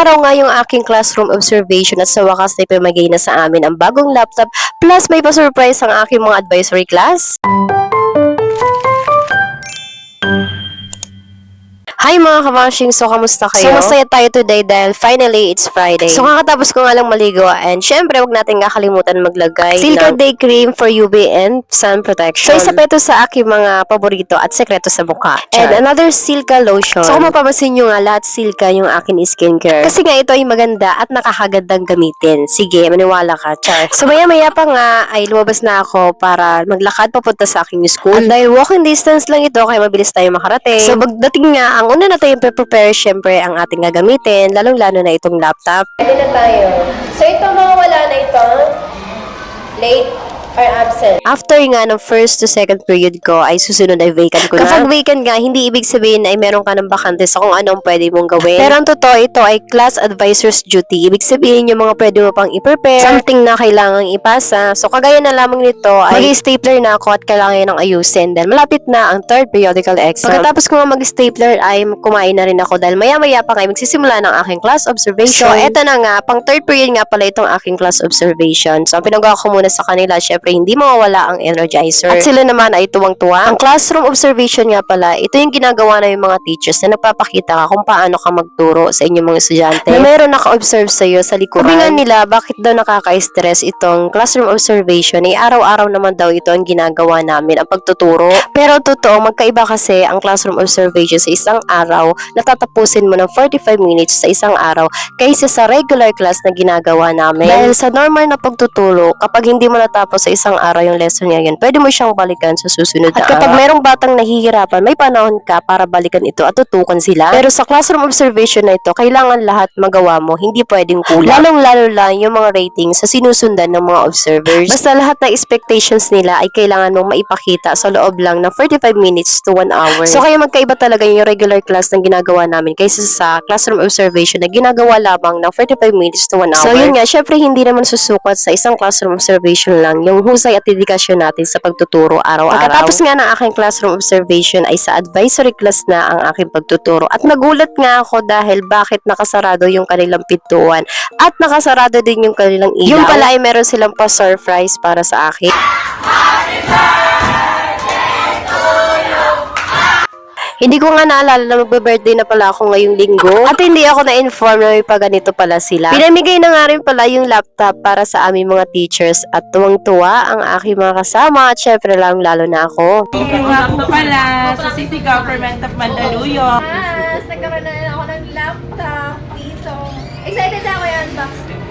araw nga yung aking classroom observation at sa wakas ay pamagay na sa amin ang bagong laptop plus may pa-surprise ang aking mga advisory class. Hi mga kamashing! So, kamusta kayo? So, masaya tayo today dahil finally, it's Friday. So, kakatapos ko nga lang maligo and syempre, huwag natin kakalimutan maglagay Silka Day Cream for UV and Sun Protection. So, isa pa ito sa aking mga paborito at sekreto sa mukha. And another Silka Lotion. So, kung mapapansin nyo nga, lahat Silka yung aking skincare. Kasi nga ito ay maganda at nakakagandang gamitin. Sige, maniwala ka, char. So, maya-maya pa nga ay lumabas na ako para maglakad papunta sa aking school. At dahil walking distance lang ito, kaya mabilis tayo makarating. So, pagdating nga, ang una na tayong prepare, syempre, ang ating gagamitin, lalong-lalo na itong laptop. Ready na tayo. So, ito mawawala na ito. Late or absent. After nga ng first to second period ko, ay susunod ay vacant ko na. Kapag vacant nga, hindi ibig sabihin ay meron ka ng bakante sa kung anong pwede mong gawin. Pero ang totoo, ito ay class advisor's duty. Ibig sabihin yung mga pwede mo pang i-prepare, something na kailangang ipasa. So, kagaya na lamang nito ay mag-stapler na ako at kailangan ng ayusin dahil malapit na ang third periodical exam. Pagkatapos ko nga mag-stapler ay kumain na rin ako dahil maya-maya pa nga magsisimula ng aking class observation. So, eto na nga, pang third period nga pala itong aking class observation. So, ang pinagawa ko muna sa kanila, syempre, hindi mawawala ang energizer. At sila naman ay tuwang-tuwa. Ang classroom observation nga pala, ito yung ginagawa na yung mga teachers na nagpapakita ka kung paano ka magturo sa inyong mga estudyante. Na meron naka-observe sa iyo sa likuran. Sabi nga nila, bakit daw nakaka-stress itong classroom observation? Ay araw-araw naman daw ito ang ginagawa namin, ang pagtuturo. Pero totoo, magkaiba kasi ang classroom observation sa isang araw, natatapusin mo ng 45 minutes sa isang araw kaysa sa regular class na ginagawa namin. Dahil sa normal na pagtuturo, kapag hindi mo natapos sa isang araw yung lesson niya yun, pwede mo siyang balikan sa susunod na araw. At kapag merong batang nahihirapan, may panahon ka para balikan ito at tutukan sila. Pero sa classroom observation na ito, kailangan lahat magawa mo, hindi pwedeng kulang. Lalong-lalo lang yung mga ratings sa sinusundan ng mga observers. Basta lahat ng expectations nila ay kailangan mong maipakita sa loob lang ng 45 minutes to 1 hour. So kaya magkaiba talaga yung regular class na ginagawa namin kaysa sa classroom observation na ginagawa lamang ng 45 minutes to 1 hour. So yun nga, syempre hindi naman susukat sa isang classroom observation lang yung husay at dedikasyon natin sa pagtuturo araw-araw. Pagkatapos nga ng aking classroom observation ay sa advisory class na ang aking pagtuturo. At nagulat nga ako dahil bakit nakasarado yung kanilang pintuan at nakasarado din yung kanilang ilaw. Yung pala ay meron silang pa-surprise para sa akin. Hindi ko nga naalala na magbe-birthday na pala ako ngayong linggo at hindi ako na-inform na may paganito pala sila. Pinamigay na nga rin pala yung laptop para sa aming mga teachers at tuwang-tuwa ang aking mga kasama at syempre lalo na ako. Kinuha ko pala sa City Government of Mandaluyong. Nagkaroon na rin ako ng laptop dito. Excited ako yan, Box.